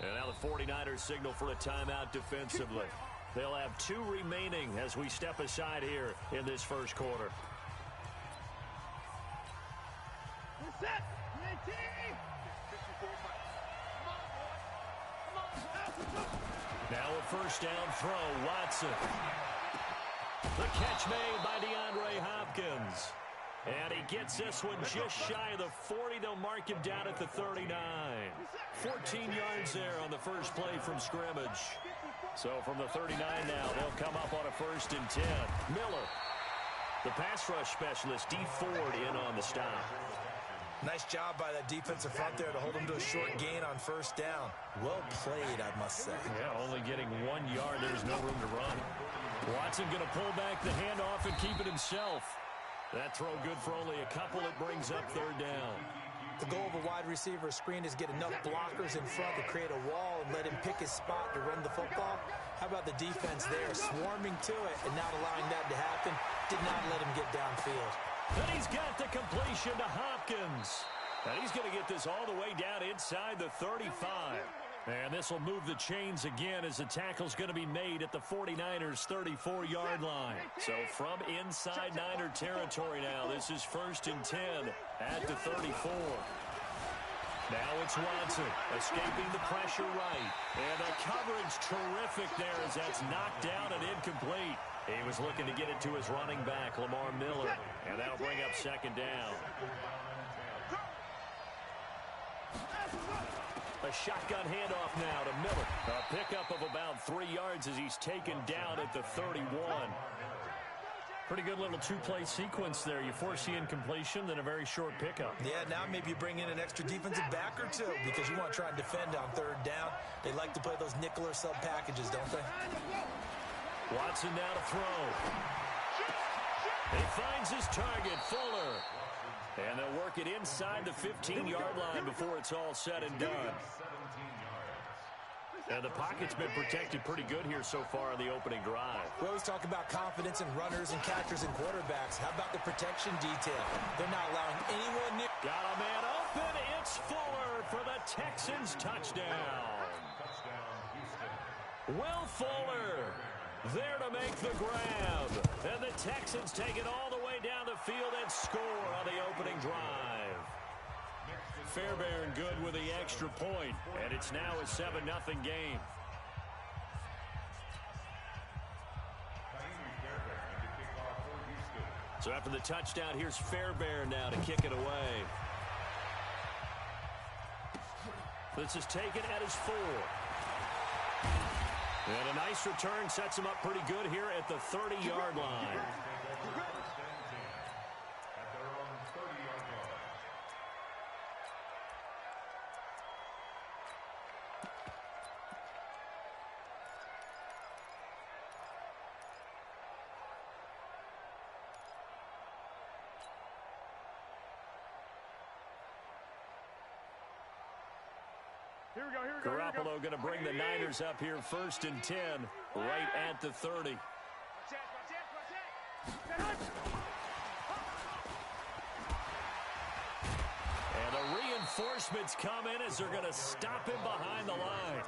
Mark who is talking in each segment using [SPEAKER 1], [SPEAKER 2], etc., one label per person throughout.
[SPEAKER 1] And now the 49ers signal for a timeout defensively. They'll have 2 remaining as we step aside here in this first quarter. Now a first down throw, Watson. The catch made by DeAndre Hopkins. And he gets this one just shy of the 40. They'll mark him down at the 39. 14 yards there on the first play from scrimmage. So from the 39 now, they'll come up on a 1st and 10. Miller, the pass rush specialist, D. Ford in on the stop.
[SPEAKER 2] Nice job by that defensive front there to hold him to a short gain on 1st down. Well played, I must say.
[SPEAKER 1] Yeah, only getting 1 yard. There's no room to run. Watson going to pull back the handoff and keep it himself. That throw good for only a couple. It brings up 3rd down.
[SPEAKER 2] The goal of a wide receiver screen is get enough blockers in front to create a wall and let him pick his spot to run the football. How about the defense there, swarming to it and not allowing that to happen? Did not let him get downfield.
[SPEAKER 1] And he's got the completion to Hopkins. And he's going to get this all the way down inside the 35. And this will move the chains again as the tackle's going to be made at the 49ers' 34-yard line. So from inside Niner territory now, this is 1st and 10 at the 34. Now it's Watson escaping the pressure right. And the coverage terrific there as that's knocked down and incomplete. He was looking to get it to his running back, Lamar Miller. And that'll bring up 2nd down. A shotgun handoff now to Miller. A pickup of about 3 yards as he's taken down at the 31. Pretty good little 2-play sequence there. You force the incompletion, then a very short pickup.
[SPEAKER 2] Yeah, now maybe you bring in an extra defensive back or 2 because you want to try and defend on 3rd down. They like to play those nickel or sub packages, don't they?
[SPEAKER 1] Watson now to throw. He finds his target, Fuller. And they'll work it inside the 15-yard line before it's all said and done. And the pocket's been protected pretty good here so far in the opening drive.
[SPEAKER 2] We always talk about confidence in runners and catchers and quarterbacks. How about the protection detail? They're not allowing anyone near.
[SPEAKER 1] Got a man open. It's Fuller for the Texans touchdown. Will Fuller there to make the grab. And the Texans take it all the way down the field and score on the opening drive. Fairbairn good with the extra point, and it's now a 7-0 game. So after the touchdown, here's Fairbairn now to kick it away. This is taken at his 4. And a nice return sets him up pretty good here at the 30-yard line. Garoppolo going to bring the Niners up here 1st and 10, right at the 30. And the reinforcements come in as they're going to stop him behind the line.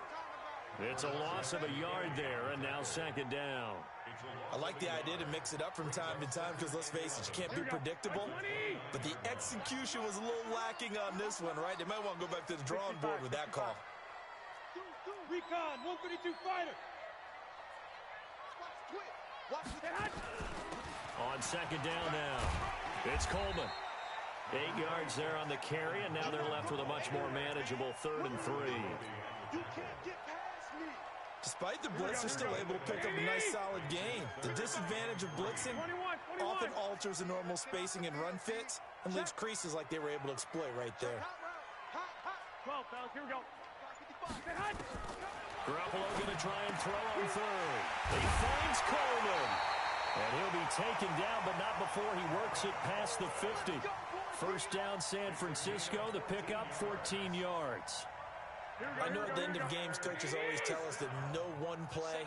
[SPEAKER 1] It's a loss of a yard there, and now 2nd down.
[SPEAKER 2] I like the idea to mix it up from time to time because, let's face it, you can't be predictable. But the execution was a little lacking on this one, right? They might want to go back to the drawing board with that call.
[SPEAKER 3] Recon, 132 fighter.
[SPEAKER 1] On 2nd down now, it's Coleman. 8 yards there on the carry, and now they're left with a much more manageable 3rd and 3.
[SPEAKER 3] You can't get past me.
[SPEAKER 2] Despite the blitz, they're still able to pick up a nice solid gain. The disadvantage of blitzing often alters the normal spacing and run fits and leaves creases like they were able to exploit right there.
[SPEAKER 3] 12, fellas, here we go.
[SPEAKER 1] Garoppolo going to try and throw on 3rd. He finds Coleman. And he'll be taken down, but not before he works it past the 50. 1st down San Francisco, the pickup 14 yards.
[SPEAKER 2] I know at the end of games, coaches always tell us that no one play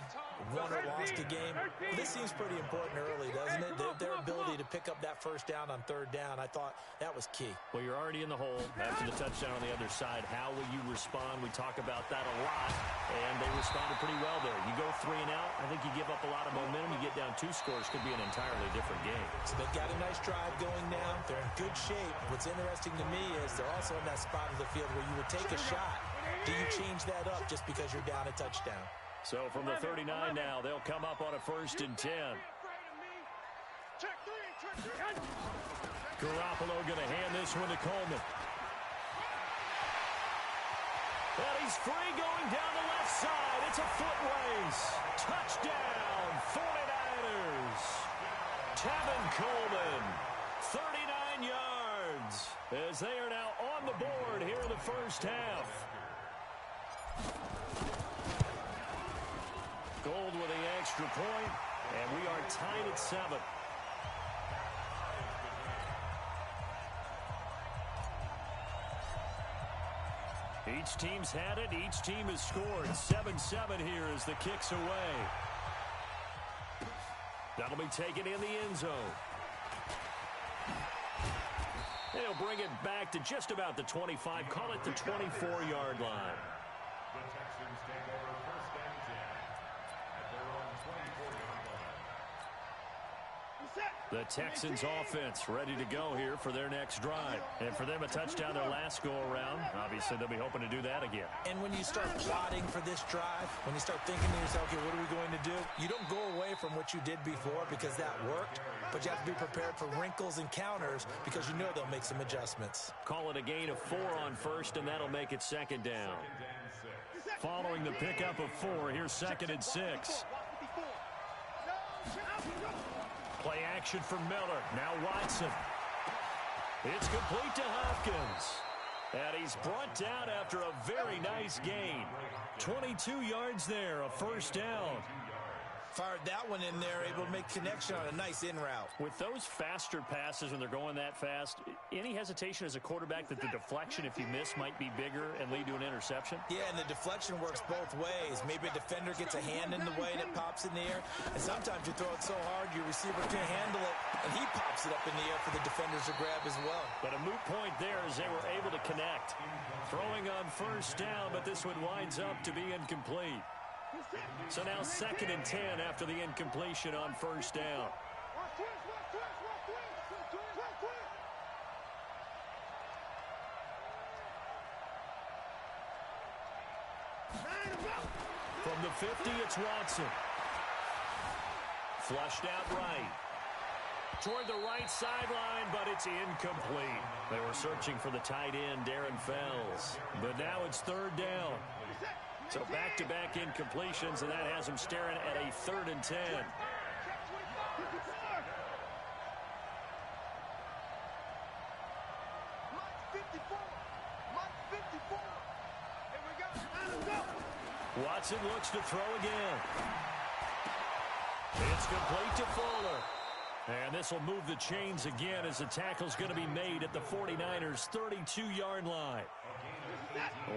[SPEAKER 2] won or lost a game. This seems pretty important early, doesn't it? Their ability to pick up that first down on third down, I thought that was key.
[SPEAKER 1] Well, you're already in the hole after the touchdown on the other side. How will you respond? We talk about that a lot, and they responded pretty well there. You go 3 and out, I think you give up a lot of momentum. You get down 2 scores, could be an entirely different game.
[SPEAKER 2] So they've got a nice drive going now. They're in good shape. What's interesting to me is they're also in that spot of the field where you would take a shot. Do you change that up just because you're down a touchdown?
[SPEAKER 1] So from the 39 now, they'll come up on a 1st and 10. Garoppolo going to hand this one to Coleman. And he's free going down the left side. It's a foot race. Touchdown, 49ers. Tevin Coleman, 39 yards, as they are now on the board here in the first half. Gold with the extra point, and we are tied at 7. Each team's had it. Each team has scored. 7-7 here as the kick's away. That'll be taken in the end zone. They'll bring it back to just about the 25. Call it the 24-yard line.
[SPEAKER 4] The Texans take over 1st and 10 at their own 24-yard line.
[SPEAKER 1] The Texans offense ready to go here for their next drive. And for them, a touchdown their last go-around. Obviously, they'll be hoping to do that again.
[SPEAKER 2] And when you start plotting for this drive, when you start thinking to yourself, okay, what are we going to do? You don't go away from what you did before because that worked, but you have to be prepared for wrinkles and counters because you know they'll make some adjustments.
[SPEAKER 1] Call it a gain of 4 on 1st, and that'll make it 2nd down. Following the pickup of 4, here's 2nd and 6. Play action for Miller. Now Watson. It's complete to Hopkins. And he's brought down after a very nice gain. 22 yards there, a 1st down.
[SPEAKER 2] Fired that one in there, able to make connection on a nice in route.
[SPEAKER 1] With those faster passes when they're going that fast, any hesitation as a quarterback that the deflection, if you miss, might be bigger and lead to an interception?
[SPEAKER 2] Yeah, and the deflection works both ways. Maybe a defender gets a hand in the way and it pops in the air. And sometimes you throw it so hard your receiver can't handle it, and he pops it up in the air for the defenders to grab as well.
[SPEAKER 1] But a moot point there as they were able to connect. Throwing on 1st down, but this one winds up to be incomplete. So now 2nd and 10 after the incompletion on 1st down. From the 50, it's Watson. Flushed out right. Toward the right sideline, but it's incomplete. They were searching for the tight end, Darren Fells. But now it's 3rd down. So back-to-back incompletions, and that has them staring at a 3rd and 10. Watson looks to throw again. It's complete to Fuller. And this will move the chains again as the tackle's going to be made at the 49ers' 32-yard line.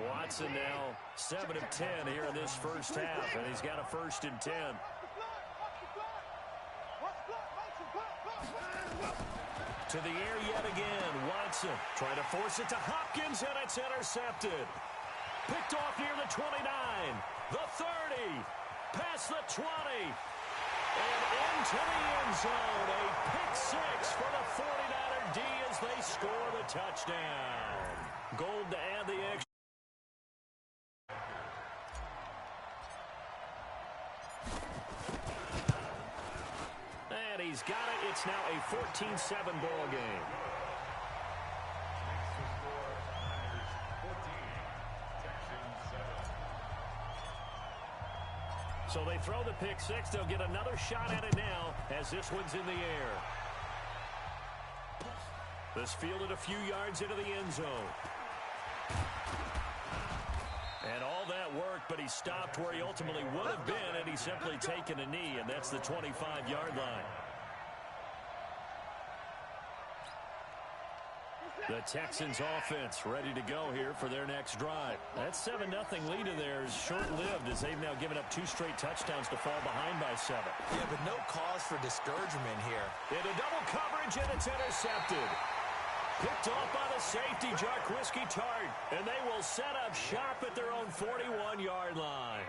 [SPEAKER 1] Watson now 7 of 10 here in this first half, and he's got a 1st and 10. To the air yet again. Watson trying to force it to Hopkins, and it's intercepted. Picked off near the 29, the 30, past the 20, and into the end zone. A pick 6 for the 49er D as they score the touchdown. Gold to add the extra. And he's got it. It's now a 14-7 ball game. So they throw the pick 6. They'll get another shot at it now as this one's in the air. This fielded a few yards into the end zone. And all that worked, but he stopped where he ultimately would have been, and he's simply taken a knee, and that's the 25-yard line. The Texans offense ready to go here for their next drive. That 7-0 lead of theirs short-lived as they've now given up 2 straight touchdowns to fall behind by 7.
[SPEAKER 2] Yeah, but no cause for discouragement here.
[SPEAKER 1] Into double coverage, and it's intercepted. Picked off by the safety, Jarquiski Tart, and they will set up shop at their own 41-yard line.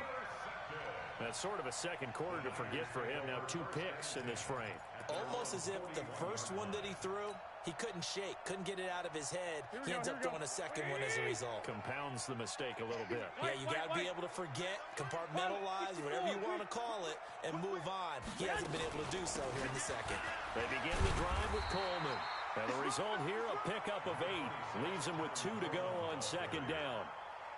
[SPEAKER 1] That's sort of a second quarter to forget for him. Now 2 picks in this frame.
[SPEAKER 2] Almost as if the first one that he threw, he couldn't shake, couldn't get it out of his head. He ends up throwing a second one as a result.
[SPEAKER 1] Compounds the mistake a little bit.
[SPEAKER 2] Yeah, you got to be able to forget, compartmentalize, whatever you want to call it, and move on. He hasn't been able to do so here in the second.
[SPEAKER 1] They begin the drive with Coleman. And the result here, a pickup of 8. Leaves them with 2 to go on second down.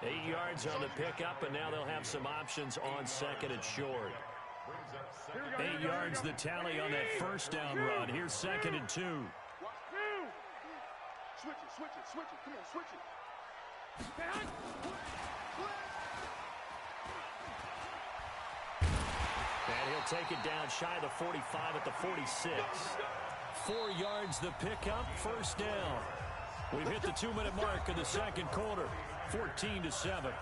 [SPEAKER 1] 8 yards on the pickup, and now they'll have some options on second and short. 8 yards the tally on that first down run. Here's second and 2.
[SPEAKER 3] Switch it. Come on, switch it.
[SPEAKER 1] And he'll take it down shy of the 45 at the 46. 4 yards the pickup, first down. We've hit the 2-minute mark in the second quarter. 14-7.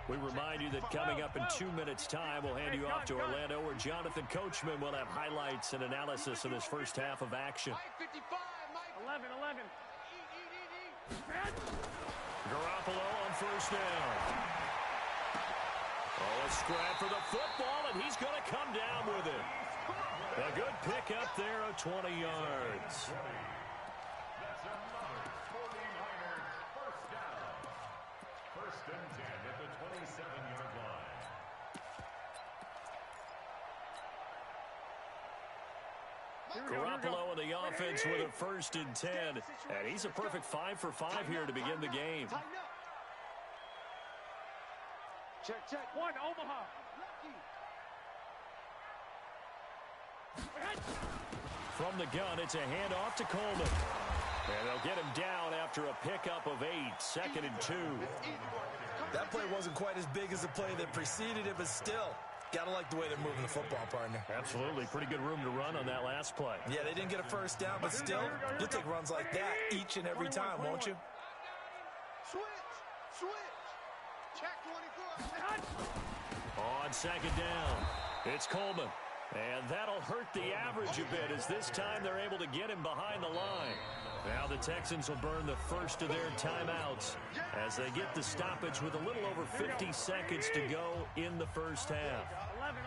[SPEAKER 1] We remind you that coming up in 2 minutes' time, we'll hand you off to Orlando, where Jonathan Coachman will have highlights and analysis of this first half of action.
[SPEAKER 3] 11.
[SPEAKER 1] Garoppolo on first down. Oh, a scrap for the football, and he's going to come down with it. A good pickup there of 20 yards.
[SPEAKER 4] That's another 49ers first down. First and 10 at the 27-yard line.
[SPEAKER 1] Garoppolo in the offense with a first and 10. And he's a perfect 5 for 5 here to begin the game.
[SPEAKER 3] Check. 1, Omaha.
[SPEAKER 1] From the gun, it's a handoff to Coleman. And they'll get him down after a pickup of 8, second and 2.
[SPEAKER 2] That play wasn't quite as big as the play that preceded it, but still, got to like the way they're moving the football, partner.
[SPEAKER 1] Absolutely. Pretty good room to run on that last play.
[SPEAKER 2] Yeah, they didn't get a first down, but still, you'll take runs like that each and every time, won't you?
[SPEAKER 3] Switch. Check 24.
[SPEAKER 1] On second down, it's Coleman. And that'll hurt the average a bit as this time they're able to get him behind the line. Now the Texans will burn the first of their timeouts as they get the stoppage with a little over 50 seconds to go in the first half.
[SPEAKER 3] 11.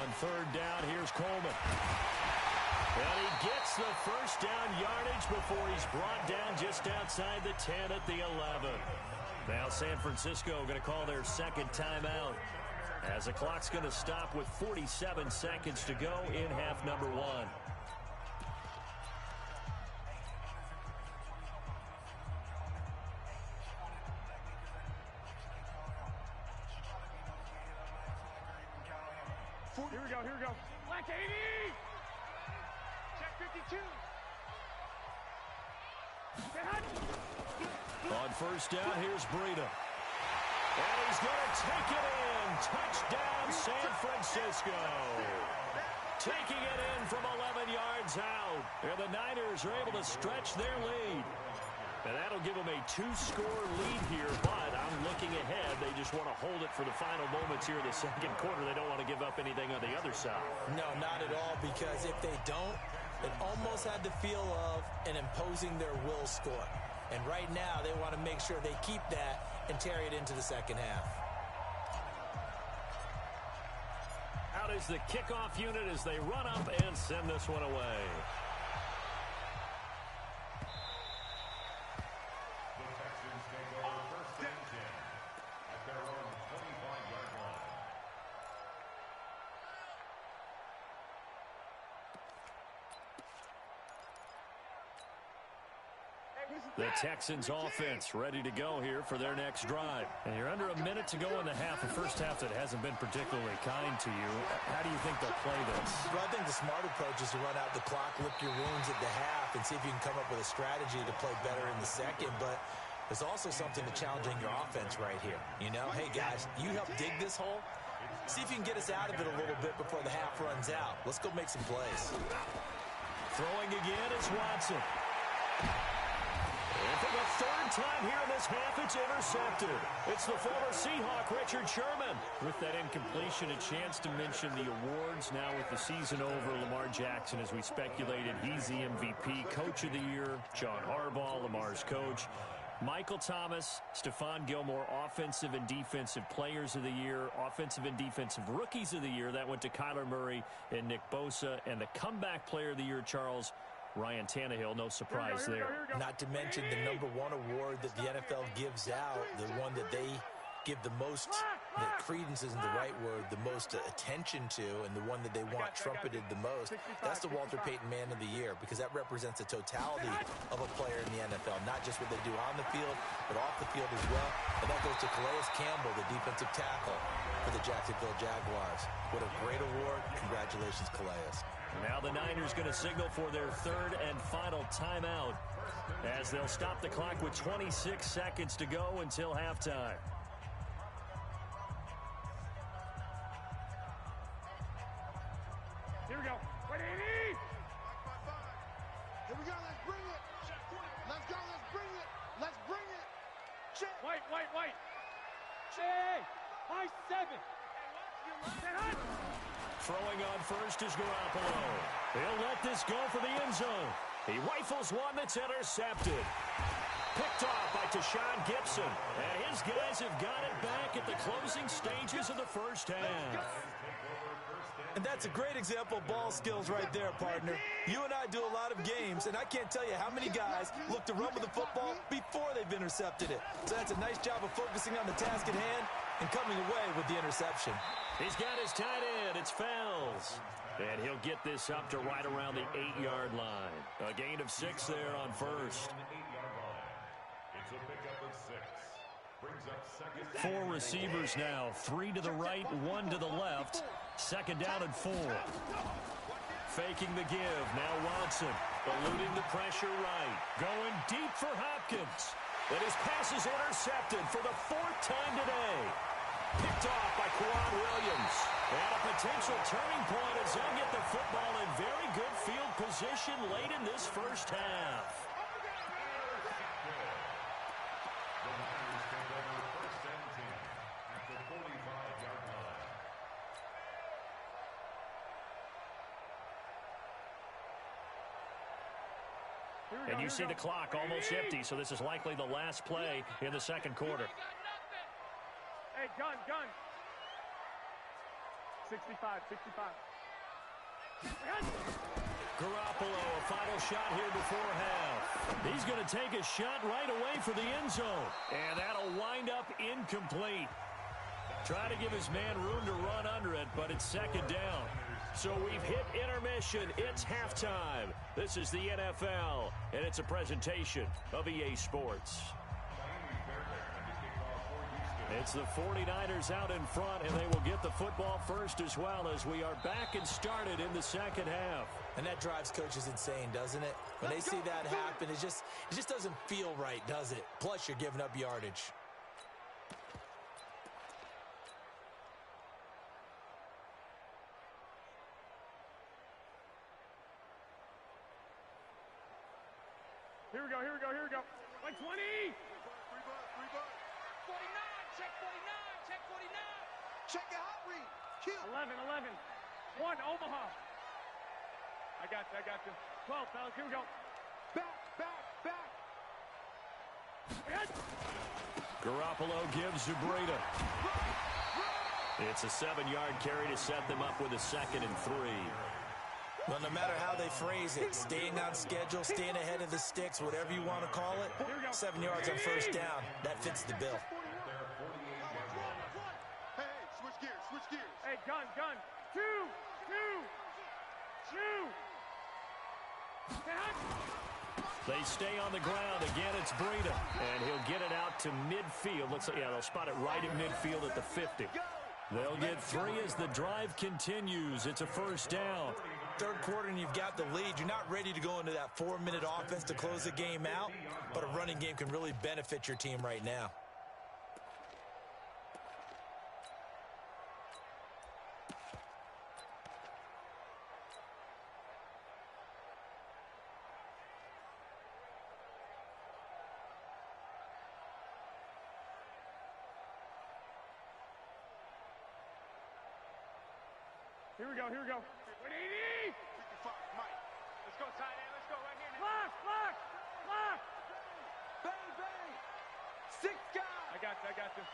[SPEAKER 1] On third down, here's Coleman. And he gets the first down yardage before he's brought down just outside the 10 at the 11. Now San Francisco going to call their second timeout as the clock's going to stop with 47 seconds to go in half number 1.
[SPEAKER 3] Here we go. Black 80. Check 52.
[SPEAKER 1] On first down, here's Breida. And he's going to take it in. Touchdown, San Francisco. Taking it in from 11 yards out. And the Niners are able to stretch their lead. And that'll give them a 2-score lead here, but I'm looking ahead. They just want to hold it for the final moments here in the second quarter. They don't want to give up anything on the other side.
[SPEAKER 2] No, not at all, because if they don't, it almost had the feel of an imposing their will score. And right now, they want to make sure they keep that and carry it into the second half.
[SPEAKER 1] Out is the kickoff unit as they run up and send this one away. The Texans offense ready to go here for their next drive. And you're under a minute minute to go in the half, a first half that hasn't been particularly kind to you. How do you think they'll play this?
[SPEAKER 2] Well, I think the smart approach is to run out the clock, lick your wounds at the half, and see if you can come up with a strategy to play better in the second. But there's also something to challenging your offense right here. You know, hey, guys, you help dig this hole. See if you can get us out of it a little bit before the half runs out. Let's go make some plays.
[SPEAKER 1] Throwing again is Watson. And for the third time here in this half, it's intercepted. It's the former Seahawk, Richard Sherman. With that incompletion, a chance to mention the awards. Now with the season over, Lamar Jackson, as we speculated, he's the MVP, Coach of the Year. John Harbaugh, Lamar's coach. Michael Thomas, Stephon Gilmore, Offensive and Defensive Players of the Year, Offensive and Defensive Rookies of the Year. That went to Kyler Murray and Nick Bosa. And the Comeback Player of the Year, Charles, Ryan Tannehill. No surprise there.
[SPEAKER 2] Not to mention the #1 award that the NFL gives out, the one that they give the most, that credence isn't the right word, the most attention to, and the one that they want trumpeted the most. That's the Walter Payton Man of the Year, because that represents the totality of a player in the NFL, not just what they do on the field, but off the field as well. And that goes to Calais Campbell, the defensive tackle for the Jacksonville Jaguars. What a great award. Congratulations, Calais.
[SPEAKER 1] Now the Niners going to signal for their third and final timeout as they'll stop the clock with 26 seconds to go until halftime.
[SPEAKER 3] Here we go. Wait, 80! Here we go. Let's bring it. Let's go. Let's bring it. Let's bring it. Check.
[SPEAKER 5] Wait. Hey, high 7.
[SPEAKER 1] Throwing on first is Garoppolo. He'll let this go for the end zone. He rifles one that's intercepted. Picked off by Tashawn Gibson. And his guys have got it back at the closing stages of the first half.
[SPEAKER 2] And that's a great example of ball skills right there, partner. You and I do a lot of games, and I can't tell you how many guys look to run with the football before they've intercepted it. So that's a nice job of focusing on the task at hand and coming away with the interception.
[SPEAKER 1] He's got his tight end. It's Fells. And he'll get this up to right around the 8-yard line. A gain of 6 there on first.
[SPEAKER 4] It's a pickup of 6. Brings up second.
[SPEAKER 1] 4 receivers now. 3 to the right, 1 to the left. Second down and 4. Faking the give. Now Watson eluding the pressure right. Going deep for Hopkins. And his pass is intercepted for the 4th time today. Picked off by Quan Williams. And a potential turning point as they'll get the football in very good field position late in this first half. And you see the clock almost empty, so this is likely the last play in the second quarter.
[SPEAKER 5] Hey, gun. 65.
[SPEAKER 1] Garoppolo, a final shot here before half. He's going to take a shot right away for the end zone. And that'll wind up incomplete. Try to give his man room to run under it, but it's second down. So we've hit intermission. It's halftime. This is the NFL, and it's a presentation of EA Sports. It's the 49ers out in front, and they will get the football first as well as we are back and started in the second half.
[SPEAKER 2] And that drives coaches insane, doesn't it? When they see that happen, it just doesn't feel right, does it? Plus, you're giving up yardage.
[SPEAKER 5] Here we go. Like 20.
[SPEAKER 3] 49. Check 49. Check your hot read. Kill.
[SPEAKER 5] 11. 1, Omaha. I got you. 12, fellas. Here we go.
[SPEAKER 3] Back.
[SPEAKER 1] Garoppolo gives to Breida. It's a 7-yard carry to set them up with a 2nd and 3.
[SPEAKER 2] Well, no matter how they phrase it, staying on schedule, staying ahead of the sticks, whatever you want to call it, 7 yards on first down, that fits the bill.
[SPEAKER 3] Hey, switch gears.
[SPEAKER 5] Hey, gun. 2.
[SPEAKER 1] They stay on the ground. Again, it's Breida. And he'll get it out to midfield. Looks like, yeah, they'll spot it right at midfield at the 50. They'll get 3 as the drive continues. It's a first down.
[SPEAKER 2] Third quarter and you've got the lead. You're not ready to go into that 4-minute offense to close the game out, but a running game can really benefit your team right now.
[SPEAKER 5] Here we go, here we go. 180!
[SPEAKER 3] 55, Mike.
[SPEAKER 5] Let's go, tight end, let's go right here. Lock, lock, lock!
[SPEAKER 3] Bang, bang. 6 guys.
[SPEAKER 5] I got you.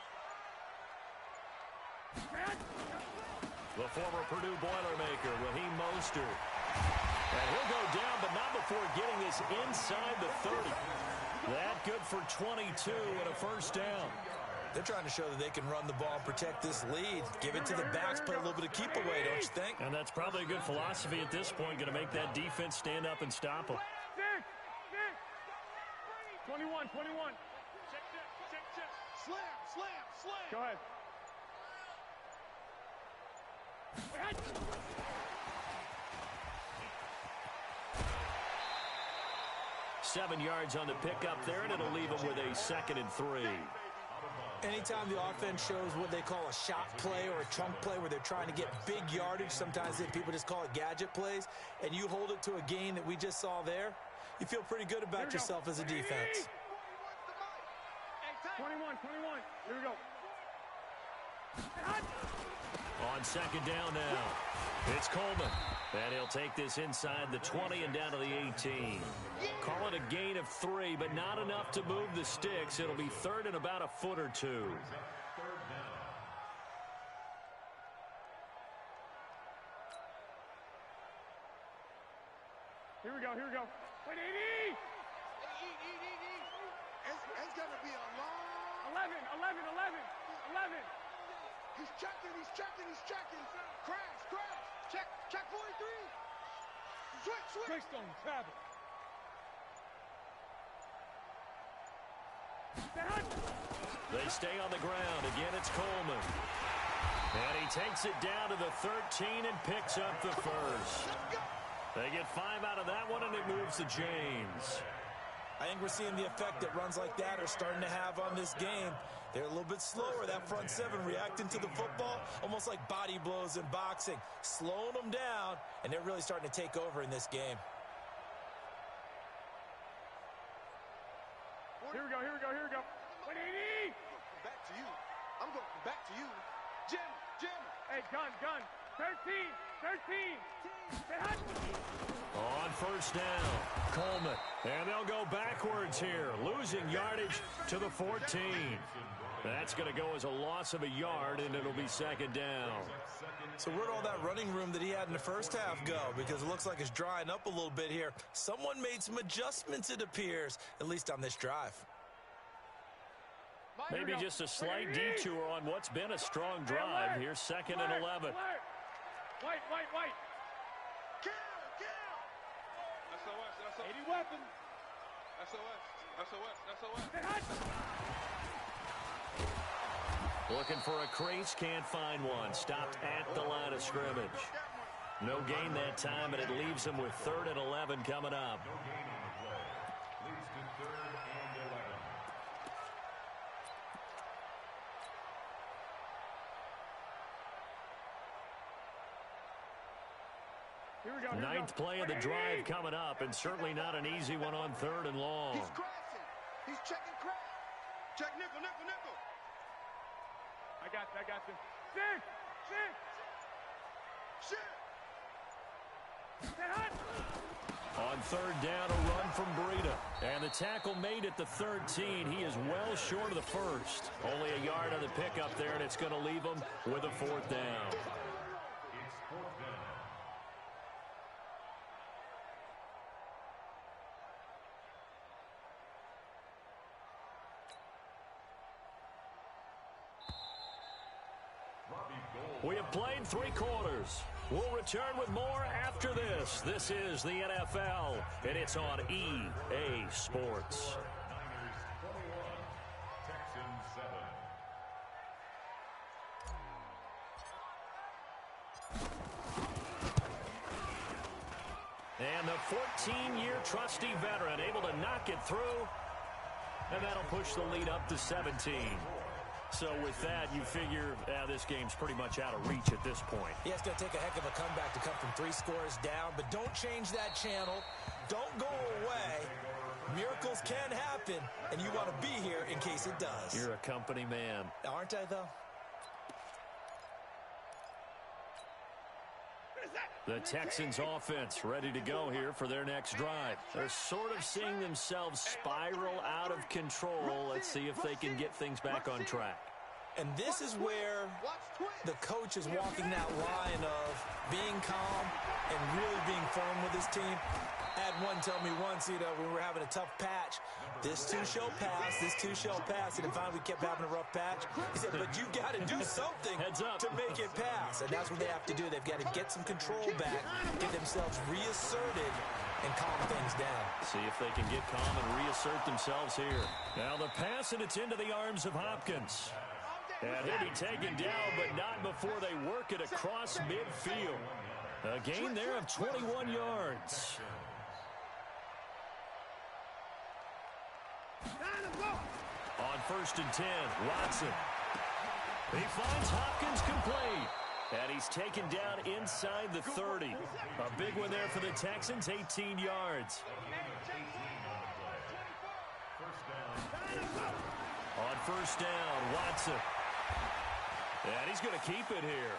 [SPEAKER 1] The former Purdue Boilermaker, Raheem Mostert. And he'll go down, but not before getting this inside the 30. That good for 22 and a first down.
[SPEAKER 2] They're trying to show that they can run the ball and protect this lead. Give it to the backs, play a little bit of keep away, don't you think?
[SPEAKER 1] And that's probably a good philosophy at this point, going to make that defense stand up and stop them.
[SPEAKER 5] 21. Check.
[SPEAKER 3] Slam.
[SPEAKER 5] Go ahead.
[SPEAKER 1] 7 yards on the pickup there, and it'll leave them with a 2nd and 3.
[SPEAKER 2] Anytime the offense shows what they call a shot play or a chunk play where they're trying to get big yardage, sometimes people just call it gadget plays, and you hold it to a gain that we just saw there, you feel pretty good about yourself as a defense.
[SPEAKER 5] 21. Here we go.
[SPEAKER 1] On 2nd down now, it's Coleman. And he'll take this inside the 20 and down to the 18. Call it a gain of 3, but not enough to move the sticks. It'll be 3rd and about a foot or 2.
[SPEAKER 5] Here we go. 180!
[SPEAKER 3] It's going to be a long...
[SPEAKER 5] 11.
[SPEAKER 3] He's checking. Crash. Check 43. Switch.
[SPEAKER 5] Greystone, travel.
[SPEAKER 1] They stay on the ground. Again, it's Coleman. And he takes it down to the 13 and picks up the first. They get 5 out of that one, and it moves the chains.
[SPEAKER 2] I think we're seeing the effect that runs like that are starting to have on this game. They're a little bit slower, that front 7 reacting to the football, almost like body blows in boxing, slowing them down, and they're really starting to take over in this game.
[SPEAKER 5] Here we go. 180!
[SPEAKER 3] Back to you. I'm going back to you. Jim.
[SPEAKER 5] Hey, gun. 13.
[SPEAKER 1] On first down, Coleman. And they'll go backwards here, losing yardage to the 14. That's going to go as a loss of a yard, and it'll be 2nd down.
[SPEAKER 2] So where'd all that running room that he had in the first half go? Because it looks like it's drying up a little bit here. Someone made some adjustments, it appears, at least on this drive.
[SPEAKER 1] Maybe just a slight detour on what's been a strong drive. Here's 2nd and 11.
[SPEAKER 5] White.
[SPEAKER 3] Kill.
[SPEAKER 5] SOS. 80 weapon.
[SPEAKER 3] SOS.
[SPEAKER 1] Looking for a crease, can't find one. Stopped at the line of scrimmage. No gain that time, and it leaves them with 3rd and 11 coming up. Ninth play of the drive coming up, and certainly not an easy one on 3rd and long.
[SPEAKER 3] He's crashing. He's checking crash. Check nickel.
[SPEAKER 5] I got you. Shit.
[SPEAKER 1] On 3rd down, a run from Breida. And the tackle made at the 13. He is well short of the first. Only a yard on the pickup there, and it's going to leave him with a 4th down.
[SPEAKER 4] Robbie Gould
[SPEAKER 1] We have played 3 quarters. We'll return with more after this. This is the NFL, and it's on EA Sports.
[SPEAKER 4] Niners 21, Texans 7.
[SPEAKER 1] And the 14-year trusty veteran able to knock it through, and that'll push the lead up to 17. So with that, you figure this game's pretty much out of reach at this point.
[SPEAKER 2] Yeah, it's going to take a heck of a comeback to come from 3 scores down, but don't change that channel. Don't go away. Miracles can happen, and you want to be here in case it does.
[SPEAKER 1] You're a company man.
[SPEAKER 2] Aren't I, though?
[SPEAKER 1] The Texans offense ready to go here for their next drive. They're sort of seeing themselves spiral out of control. Let's see if they can get things back on track.
[SPEAKER 2] And this is where the coach is walking that line of being calm and really being firm with his team. I had one tell me once, when we were having a tough patch, this too shall pass, this too shall pass. And then finally we kept having a rough patch. He said, but you got to do something to make it pass. And that's what they have to do. They've got to get some control back, get themselves reasserted, and calm things down.
[SPEAKER 1] See if they can get calm and reassert themselves here. Now the pass, and it's into the arms of Hopkins. And he'll be taken down, but not before they work it across midfield. A gain there of 21 yards. On 1st and 10, Watson. He finds Hopkins complete. And he's taken down inside the 30. A big one there for the Texans, 18 yards. On 1st down, Watson. And he's going to keep it here.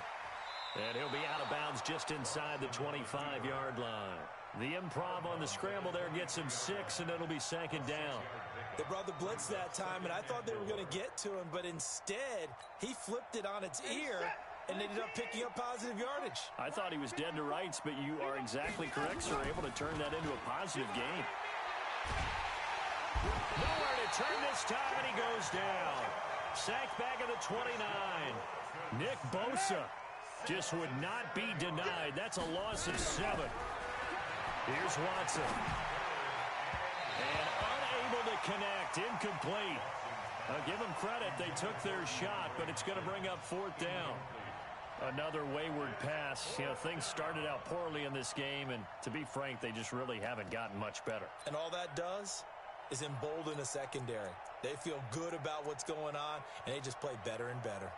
[SPEAKER 1] And he'll be out of bounds just inside the 25-yard line. The improv on the scramble there gets him 6, and it'll be 2nd down.
[SPEAKER 2] They brought the blitz that time, and I thought they were going to get to him, but instead, he flipped it on its ear and ended up picking up positive yardage.
[SPEAKER 1] I thought he was dead to rights, but you are exactly correct, sir. Able to turn that into a positive gain. Nowhere to turn this time, and he goes down. Sacked back at the 29. Nick Bosa just would not be denied. That's a loss of 7. Here's Watson. And unable to connect. Incomplete. Give them credit. They took their shot, but it's going to bring up 4th down. Another wayward pass. Things started out poorly in this game, and to be frank, they just really haven't gotten much better.
[SPEAKER 2] And all that does is embolden a secondary. They feel good about what's going on, and they just play better and better.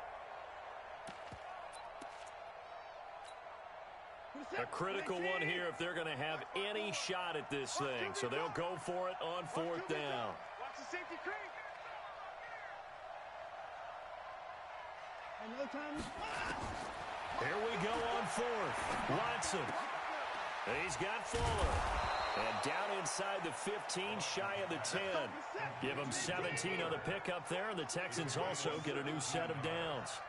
[SPEAKER 1] A critical one here if they're going to have any shot at this thing. So they'll go for it on 4th down.
[SPEAKER 5] Watch the safety creep.
[SPEAKER 1] Here we go on 4th. Watson. He's got Fuller. And down inside the 15, shy of the 10. Give them 17 on the pickup there, and the Texans also get a new set of downs.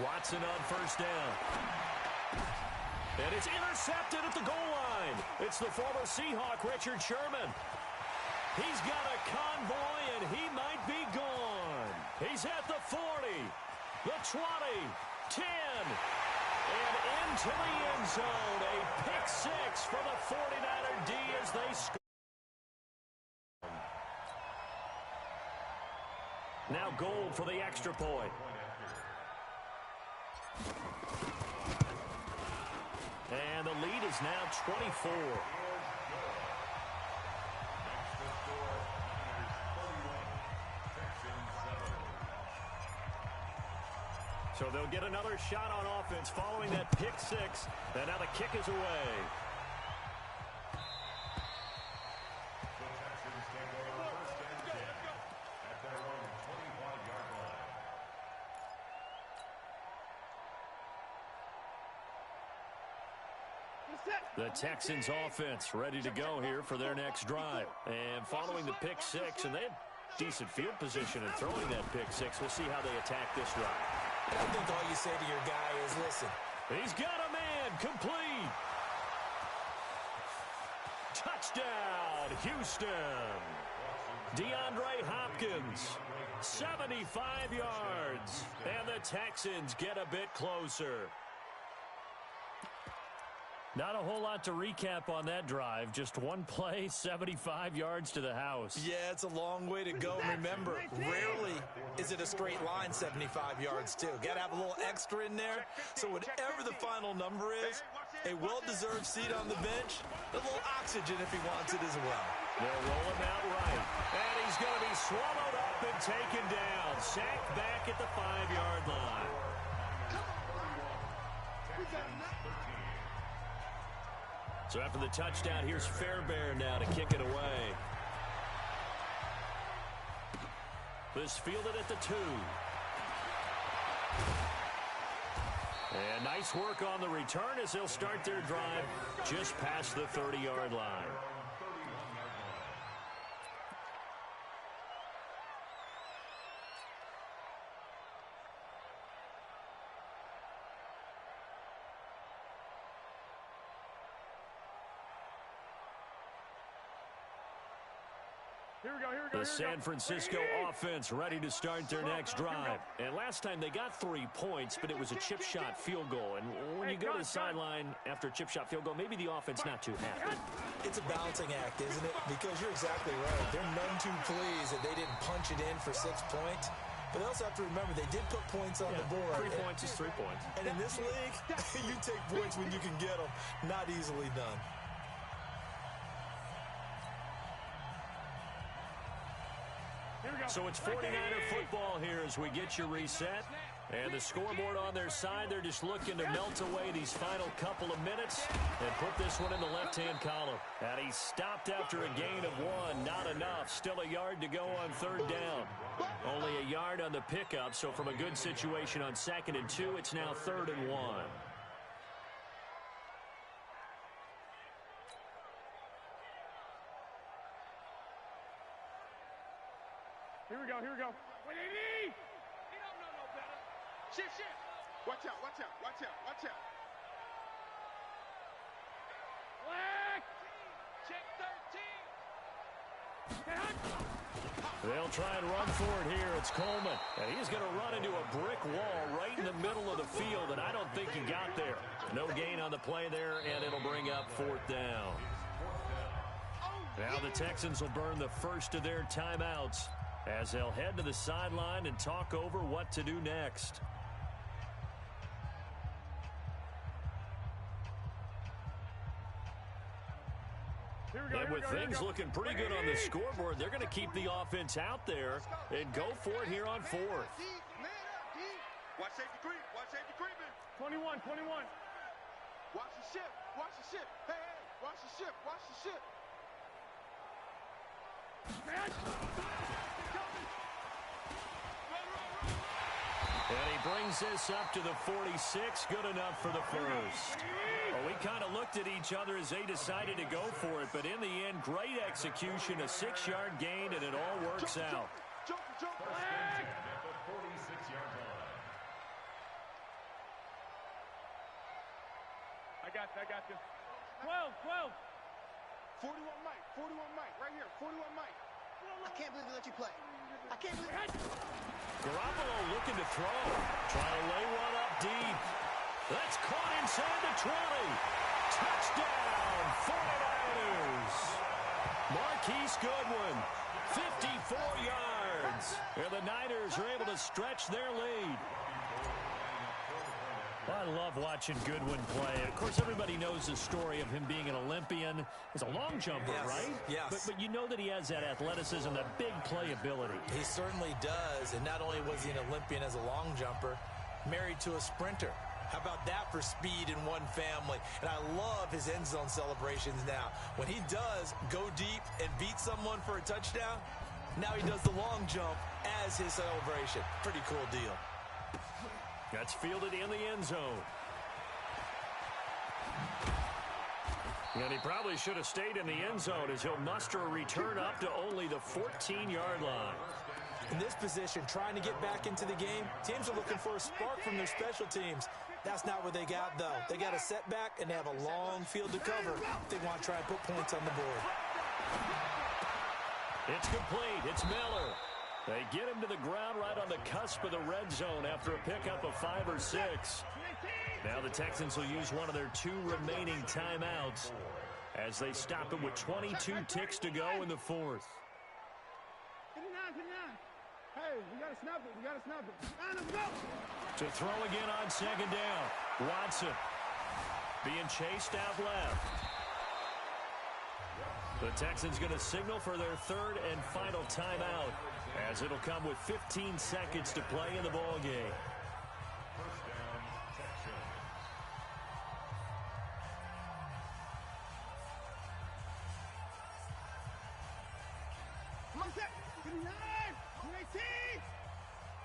[SPEAKER 1] Watson on 1st down. And it's intercepted at the goal line. It's the former Seahawk, Richard Sherman. He's got a convoy, and he might be gone. He's at the 40, the 20, 10, and into the end zone. A pick 6 for the 49er D as they score. Now goal for the extra point. And the lead is now 24. So they'll get another shot on offense following that pick 6. And now the kick is away. The Texans offense ready to go here for their next drive. And following the pick 6, and they have decent field position in throwing that pick 6. We'll see how they attack this drive.
[SPEAKER 2] I think all you say to your guy is, listen.
[SPEAKER 1] He's got a man complete. Touchdown, Houston. DeAndre Hopkins 75 yards. And the Texans get a bit closer. Not a whole lot to recap on that drive. Just one play, 75 yards to the house.
[SPEAKER 2] Yeah, it's a long way to go. Remember, rarely is it a straight line 75 yards, too. Got to have a little extra in there. So whatever the final number is, a well-deserved seat on the bench, a little oxygen if he wants it as well.
[SPEAKER 1] They'll roll him out right. And he's going to be swallowed up and taken down. Sacked back at the 5-yard line. So after the touchdown, here's Fairbairn now to kick it away. This fielded at the 2. And nice work on the return as they'll start their drive just past the 30-yard line. The San Francisco offense ready to start their next drive. And last time they got 3 points, but it was a chip shot field goal. And when you go to the sideline after a chip shot field goal, maybe the offense not too happy.
[SPEAKER 2] It's a balancing act, isn't it? Because you're exactly right. They're none too pleased that they didn't punch it in for 6 points. But they also have to remember they did put points on the board.
[SPEAKER 1] 3 points is 3 points.
[SPEAKER 2] And in this league, you take points when you can get them. Not easily done.
[SPEAKER 1] So it's 49er football here as we get you reset. And the scoreboard on their side, they're just looking to melt away these final couple of minutes and put this one in the left-hand column. And he stopped after a gain of 1. Not enough. Still a yard to go on 3rd down. Only a yard on the pickup, so from a good situation on 2nd and 2, it's now 3rd and 1.
[SPEAKER 5] Here we go, here we go. What do you need? He don't know no better. Shit. Watch out. Black. Check 13.
[SPEAKER 1] They'll try and run for it here. It's Coleman. And he's going to run into a brick wall right in the middle of the field, and I don't think he got there. No gain on the play there, and it'll bring up 4th down. Now the Texans will burn the first of their timeouts as they'll head to the sideline and talk over what to do next. And with things looking pretty good on the scoreboard, they're going to keep the offense out there and go for it here on 4th.
[SPEAKER 5] Watch safety creeping. 21. Watch the ship. Hey, watch the ship.
[SPEAKER 1] And he brings this up to the 46. Good enough for the first. Well, we kind of looked at each other as they decided to go for it, but in the end, great execution, a 6-yard gain, and it all works out.
[SPEAKER 4] At the 46-yard line.
[SPEAKER 5] I got you. 12. 41 Mike, right here. 41 Mike.
[SPEAKER 3] I can't believe they let you play. I can't believe it.
[SPEAKER 1] Garoppolo looking to throw. Trying to lay one up deep. That's caught inside the 20. Touchdown, 49ers. Marquise Goodwin, 54 yards. And the Niners are able to stretch their lead. I love watching Goodwin play. Of course, everybody knows the story of him being an Olympian. He's a long jumper, right?
[SPEAKER 2] Yes.
[SPEAKER 1] But you know that he has that athleticism, that big playability.
[SPEAKER 2] He certainly does. And not only was he an Olympian as a long jumper, married to a sprinter. How about that for speed in one family? And I love his end zone celebrations now. When he does go deep and beat someone for a touchdown, now he does the long jump as his celebration. Pretty cool deal.
[SPEAKER 1] That's fielded in the end zone. And he probably should have stayed in the end zone as he'll muster a return up to only the 14-yard line.
[SPEAKER 2] In this position, trying to get back into the game, teams are looking for a spark from their special teams. That's not what they got, though. They got a setback, and they have a long field to cover if they want to try and put points on the board.
[SPEAKER 1] It's complete. It's Miller. They get him to the ground right on the cusp of the red zone after a pickup of 5 or 6. Now the Texans will use one of their 2 remaining timeouts as they stop him with 22 ticks to go in the 4th.
[SPEAKER 5] Hey, we got to snap it. We got to snap it. Let's go.
[SPEAKER 1] To throw again on 2nd down. Watson being chased out left. The Texans going to signal for their 3rd and final timeout, as it'll come with 15 seconds to play in the ball game.
[SPEAKER 4] First down, Texans.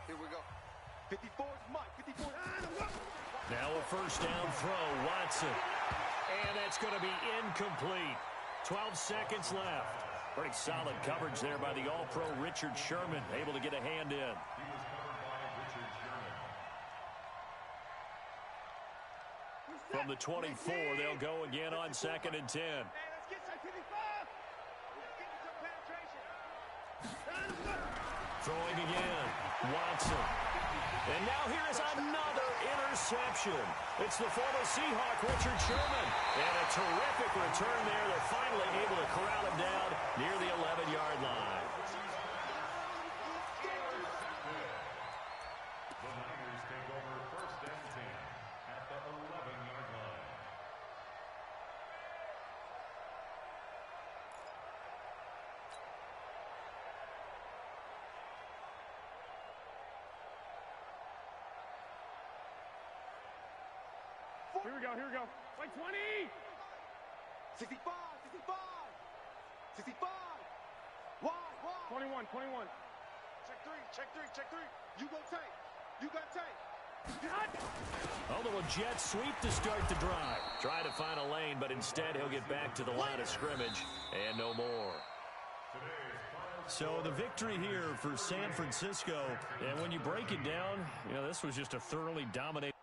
[SPEAKER 3] Here we go. 54 is Mike. 54.
[SPEAKER 1] Now a 1st down throw, Watson. And that's going to be incomplete. 12 seconds left. Pretty solid coverage there by the All-Pro Richard Sherman, able to get a hand in.
[SPEAKER 4] He was covered by Richard Sherman.
[SPEAKER 1] From the 24, they'll go again on 2nd and 10.
[SPEAKER 5] Hey, let's get some 55. Let's get some penetration.
[SPEAKER 1] Throwing again, Watson. And now here is another interception. It's the former Seahawk, Richard Sherman. And a terrific return there. They're finally able to corral him down near the 11-yard line.
[SPEAKER 4] The Niners take over 1st and 10 at the 11-yard line.
[SPEAKER 5] Here we go. Here we go. Like 20.
[SPEAKER 3] 65. 65. 65. Wide.
[SPEAKER 5] 21. 21.
[SPEAKER 3] Check 3. Check 3. Check 3. You go tight. You got tight.
[SPEAKER 1] Oh, the jet sweep to start the drive. Try to find a lane, but instead he'll get back to the line of scrimmage and no more. So the victory here for San Francisco, and when you break it down, this was just a thoroughly dominating